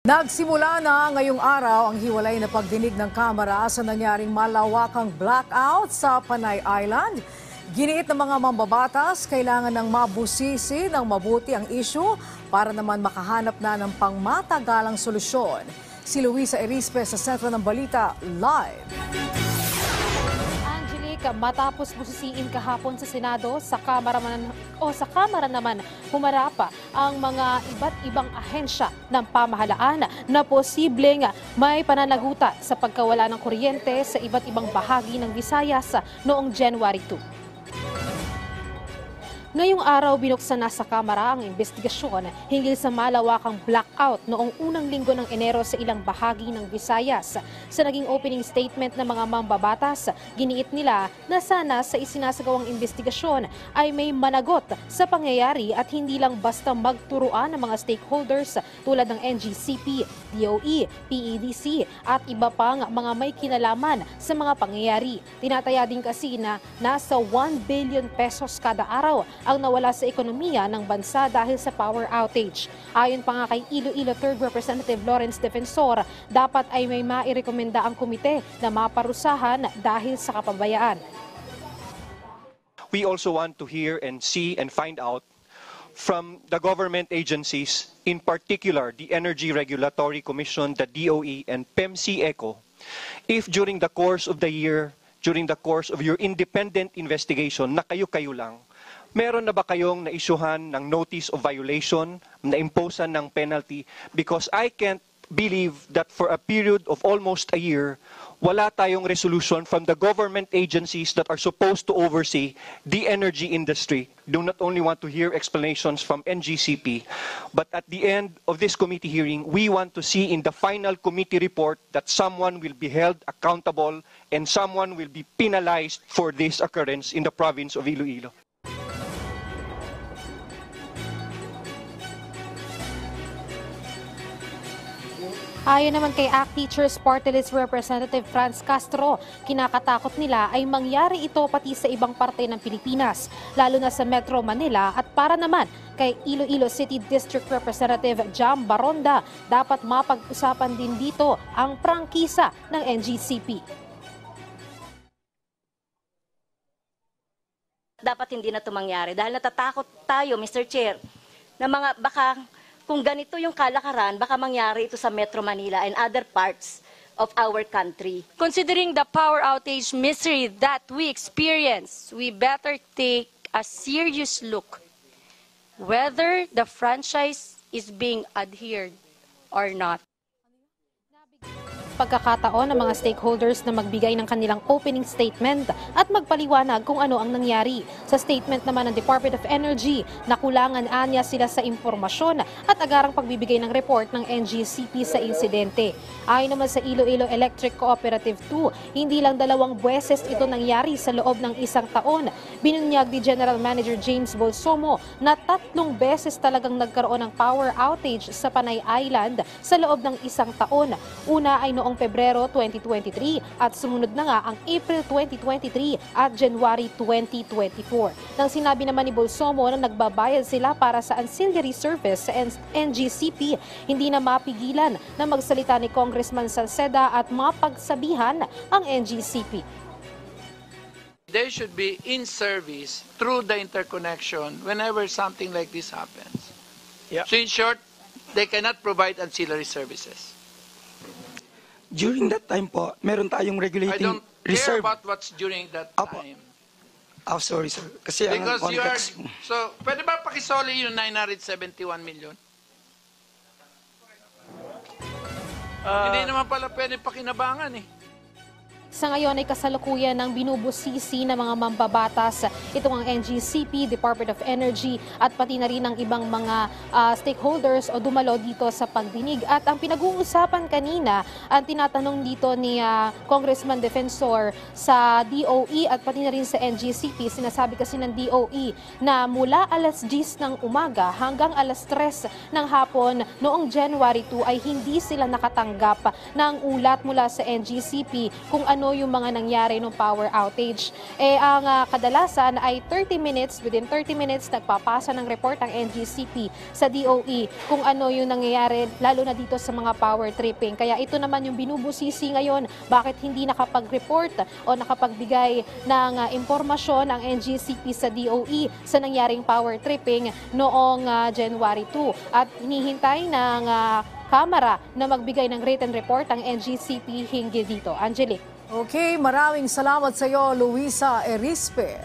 Nagsimula na ngayong araw ang hiwalay na pagdinig ng Kamara sa nangyaring malawakang blackout sa Panay Island. Giniit ng mga mambabatas, kailangan ng mabusisi ng mabuti ang issue para naman makahanap na ng pangmatagalang solusyon. Si Luisa Erispe sa sentro ng balita, live. Matapos busisiin kahapon sa Senado, sa Kamara naman humarapa ang mga iba't ibang ahensya ng pamahalaan na posibleng may pananagutan sa pagkawala ng kuryente sa iba't ibang bahagi ng Visayas noong January 2. Ngayong araw, binuksan na sa Kamara ang investigasyon hinggil sa malawakang blackout noong unang linggo ng Enero sa ilang bahagi ng Visayas. Sa naging opening statement ng mga mambabatas, giniit nila na sana sa isinasagawang investigasyon ay may managot sa pangyayari at hindi lang basta magturuan ng mga stakeholders tulad ng NGCP, DOE, PEDC at iba pang mga may kinalaman sa mga pangyayari. Tinataya din kasi na nasa 1 billion pesos kada araw ang nawala sa ekonomiya ng bansa dahil sa power outage. Ayon pa nga kay Iloilo 3rd Representative Lawrence Defensor, dapat ay may mairekomenda ang komite na maparusahan dahil sa kapabayaan. We also want to hear and see and find out from the government agencies, in particular the Energy Regulatory Commission, the DOE and PEMC-ECO, if during the course of the year, during the course of your independent investigation na kayo-kayo lang, meron na ba kayong na-issuehan ng notice of violation, na-imposean ng penalty? Because I can't believe that for a period of almost a year, wala tayong resolution from the government agencies that are supposed to oversee the energy industry. Do not only want to hear explanations from NGCP, but at the end of this committee hearing, we want to see in the final committee report that someone will be held accountable and someone will be penalized for this occurrence in the province of Iloilo. Ayon naman kay ACT Teachers Party List Representative Franz Castro, kinakatakot nila ay mangyari ito pati sa ibang parte ng Pilipinas, lalo na sa Metro Manila at para naman kay Iloilo City District Representative Jam Baronda, dapat mapag-usapan din dito ang prangkisa ng NGCP. Dapat hindi na ito mangyari dahil natatakot tayo, Mr. Chair, na baka kung ganito yung kalakaran, baka mangyari ito sa Metro Manila and other parts of our country. Considering the power outage misery that we experience, we better take a serious look whether the franchise is being adhered or not. Pagkakataon ng mga stakeholders na magbigay ng kanilang opening statement at magpaliwanag kung ano ang nangyari. Sa statement naman ng Department of Energy, nakulangan anya sila sa impormasyon at agarang pagbibigay ng report ng NGCP sa insidente. Ayon naman sa Iloilo Electric Cooperative 2, hindi lang 2 beses ito nangyari sa loob ng 1 taon. Binunyag ni General Manager James Bolsomo na 3 beses talagang nagkaroon ng power outage sa Panay Island sa loob ng 1 taon. Una ay noong Pebrero 2023 at sumunod na nga ang April 2023 at January 2024. Nang sinabi naman ni Bolsomo na nagbabayad sila para sa ancillary service sa NGCP, hindi na mapigilan na magsalita ni Congressman Salceda at mapagsabihan ang NGCP. They should be in service through the interconnection whenever something like this happens. Yeah. So in short, they cannot provide ancillary services. During that time po, meron tayong regulating reserve. I don't care about what's during that time. Oh, sorry, sir. Kasi because ang context. So, pwede ba pakisoli yung 971 million? Hindi naman pala pwede pakinabangan eh. Sa ngayon ay kasalukuyan ng binubusisi ng mga mambabatas itong ang NGCP, Department of Energy at pati na rin ang ibang mga stakeholders o dumalo dito sa pagdinig. At ang pinag-uusapan kanina, ang tinatanong dito ni Congressman Defensor sa DOE at pati na rin sa NGCP, sinasabi kasi ng DOE na mula alas 10 ng umaga hanggang alas 3 ng hapon noong January 2 ay hindi sila nakatanggap ng ulat mula sa NGCP kung ano ano yung mga nangyari ng power outage. Ang kadalasan ay 30 minutes, within 30 minutes, nagpapasa ng report ang NGCP sa DOE kung ano yung nangyayari, lalo na dito sa mga power tripping. Kaya ito naman yung binubusisi ngayon, bakit hindi nakapag-report o nakapagbigay ng impormasyon ang NGCP sa DOE sa nangyaring power tripping noong January 2. At hinihintay ng Kamara na magbigay ng written report ang NGCP hinggil dito. Angelique. Okay, maraming salamat sa iyo, Luisa Erispe.